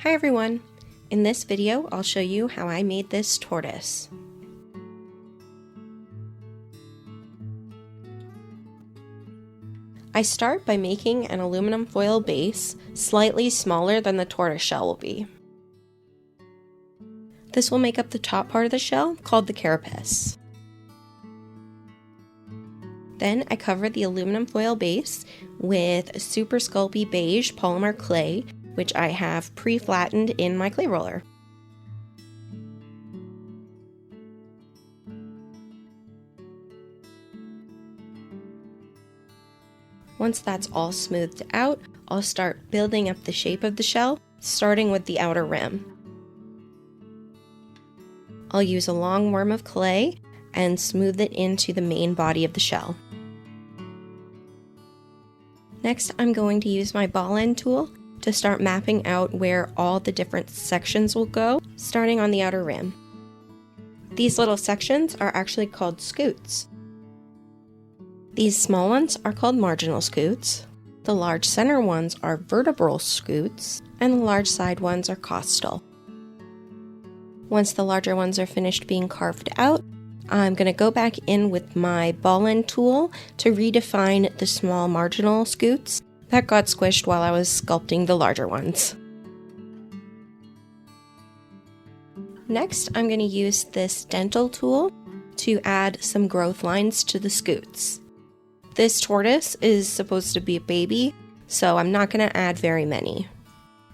Hi everyone! In this video, I'll show you how I made this tortoise. I start by making an aluminum foil base slightly smaller than the tortoise shell will be. This will make up the top part of the shell, called the carapace. Then I cover the aluminum foil base with super sculpty beige polymer clay, which I have pre-flattened in my clay roller. Once that's all smoothed out, I'll start building up the shape of the shell, starting with the outer rim. I'll use a long worm of clay and smooth it into the main body of the shell. Next, I'm going to use my ball end tool to start mapping out where all the different sections will go, starting on the outer rim. These little sections are actually called scoots. These small ones are called marginal scoots, the large center ones are vertebral scoots, and the large side ones are costal. Once the larger ones are finished being carved out, I'm going to go back in with my ball end tool to redefine the small marginal scoots that got squished while I was sculpting the larger ones. Next, I'm going to use this dental tool to add some growth lines to the scoots. This tortoise is supposed to be a baby, so I'm not going to add very many.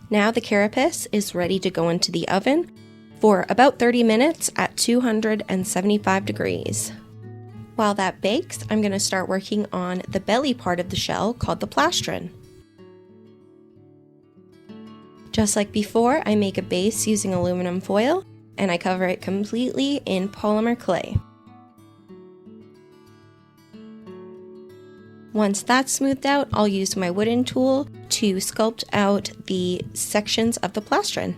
Now the carapace is ready to go into the oven for about 30 minutes at 275 degrees. While that bakes, I'm going to start working on the belly part of the shell called the plastron. Just like before, I make a base using aluminum foil and I cover it completely in polymer clay. Once that's smoothed out, I'll use my wooden tool to sculpt out the sections of the plastron.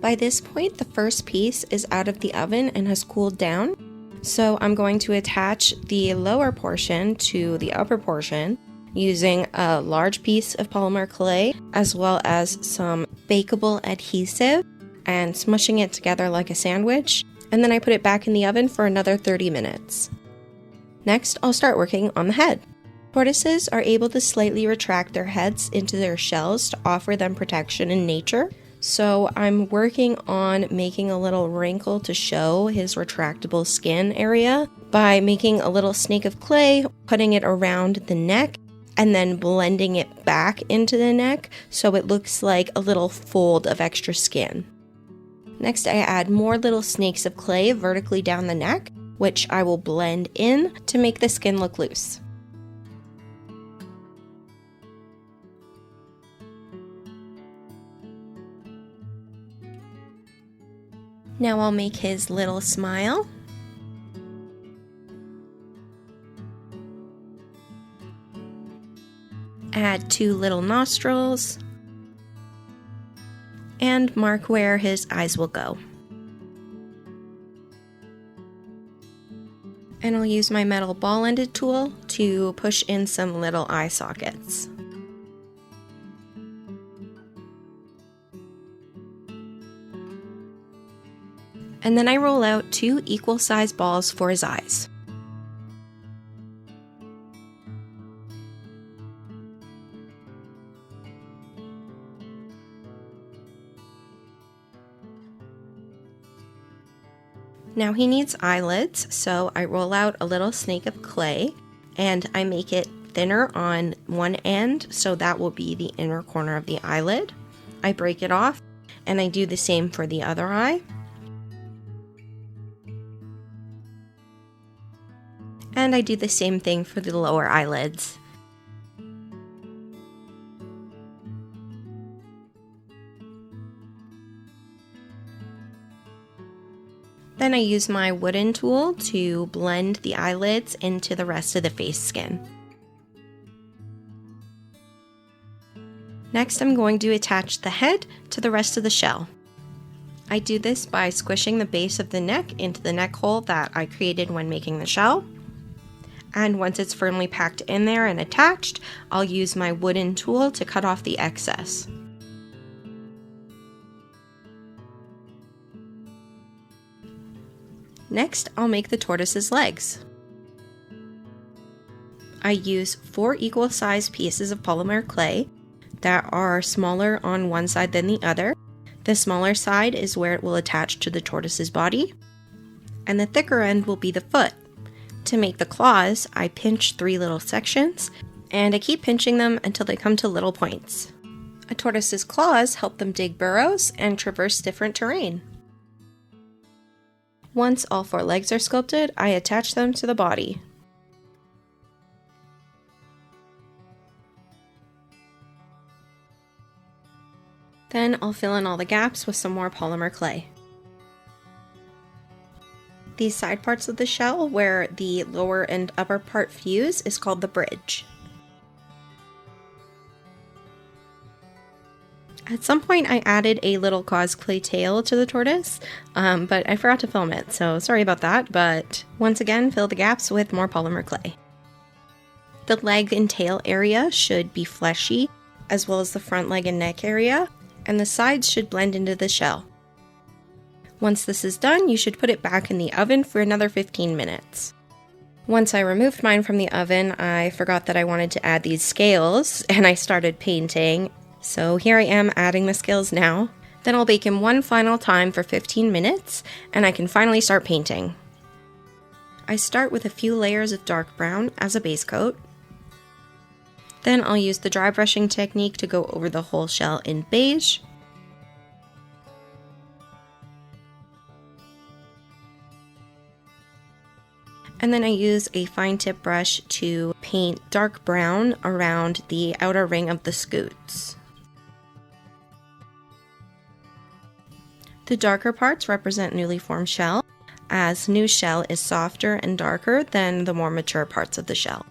By this point, the first piece is out of the oven and has cooled down, so I'm going to attach the lower portion to the upper portion using a large piece of polymer clay as well as some bakeable adhesive and smushing it together like a sandwich, and then I put it back in the oven for another 30 minutes. Next, I'll start working on the head. Tortoises are able to slightly retract their heads into their shells to offer them protection in nature. So I'm working on making a little wrinkle to show his retractable skin area by making a little snake of clay, putting it around the neck, and then blending it back into the neck so it looks like a little fold of extra skin. Next, I add more little snakes of clay vertically down the neck, which I will blend in to make the skin look loose. Now I'll make his little smile. Add 2 little nostrils. And mark where his eyes will go. And I'll use my metal ball-ended tool to push in some little eye sockets. And then I roll out 2 equal-sized balls for his eyes. Now he needs eyelids, so I roll out a little snake of clay and I make it thinner on one end, so that will be the inner corner of the eyelid. I break it off and I do the same for the other eye. And I do the same thing for the lower eyelids. Then I use my wooden tool to blend the eyelids into the rest of the face skin. Next, I'm going to attach the head to the rest of the shell. I do this by squishing the base of the neck into the neck hole that I created when making the shell. And once it's firmly packed in there and attached, I'll use my wooden tool to cut off the excess. Next, I'll make the tortoise's legs. I use 4 equal sized pieces of polymer clay that are smaller on one side than the other. The smaller side is where it will attach to the tortoise's body, and the thicker end will be the foot. To make the claws, I pinch 3 little sections, and I keep pinching them until they come to little points. A tortoise's claws help them dig burrows and traverse different terrain. Once all 4 legs are sculpted, I attach them to the body. Then I'll fill in all the gaps with some more polymer clay. These side parts of the shell where the lower and upper part fuse is called the bridge. At some point I added a little cosplay tail to the tortoise, but I forgot to film it, so sorry about that, but once again, fill the gaps with more polymer clay. The leg and tail area should be fleshy, as well as the front leg and neck area, and the sides should blend into the shell. Once this is done, you should put it back in the oven for another 15 minutes. Once I removed mine from the oven, I forgot that I wanted to add these scales, and I started painting. So here I am adding the scales now. Then I'll bake him one final time for 15 minutes, and I can finally start painting. I start with a few layers of dark brown as a base coat. Then I'll use the dry brushing technique to go over the whole shell in beige. And then I use a fine tip brush to paint dark brown around the outer ring of the scoots. The darker parts represent newly formed shell, as new shell is softer and darker than the more mature parts of the shell.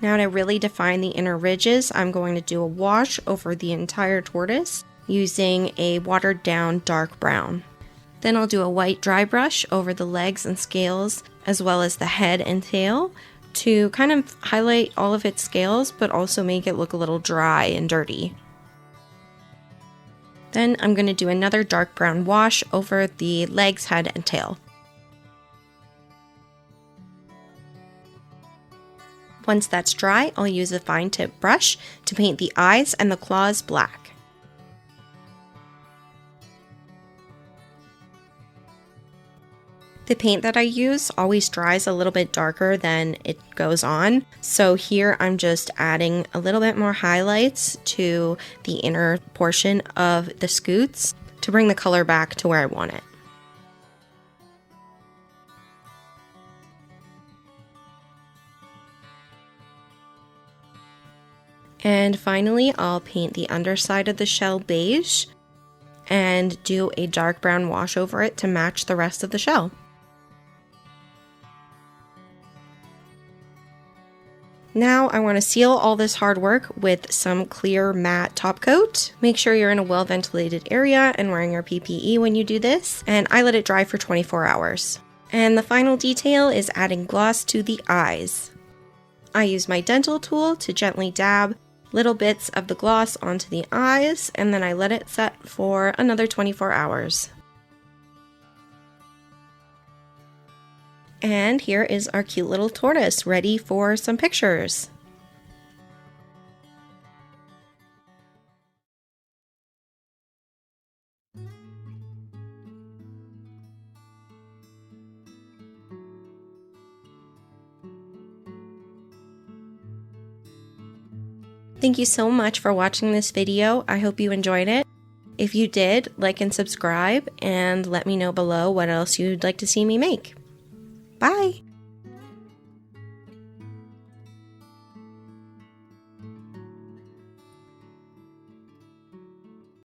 Now to really define the inner ridges, I'm going to do a wash over the entire tortoise using a watered down dark brown. Then I'll do a white dry brush over the legs and scales, as well as the head and tail, to kind of highlight all of its scales, but also make it look a little dry and dirty. Then I'm going to do another dark brown wash over the legs, head, and tail. Once that's dry, I'll use a fine tip brush to paint the eyes and the claws black. The paint that I use always dries a little bit darker than it goes on, so here I'm just adding a little bit more highlights to the inner portion of the scoots to bring the color back to where I want it. And finally, I'll paint the underside of the shell beige and do a dark brown wash over it to match the rest of the shell. Now I want to seal all this hard work with some clear matte top coat. Make sure you're in a well ventilated area and wearing your PPE when you do this, and I let it dry for 24 hours. And the final detail is adding gloss to the eyes. I use my dental tool to gently dab little bits of the gloss onto the eyes, and then I let it set for another 24 hours. And here is our cute little tortoise ready for some pictures. Thank you so much for watching this video. I hope you enjoyed it. If you did, like and subscribe, and let me know below what else you'd like to see me make. Bye!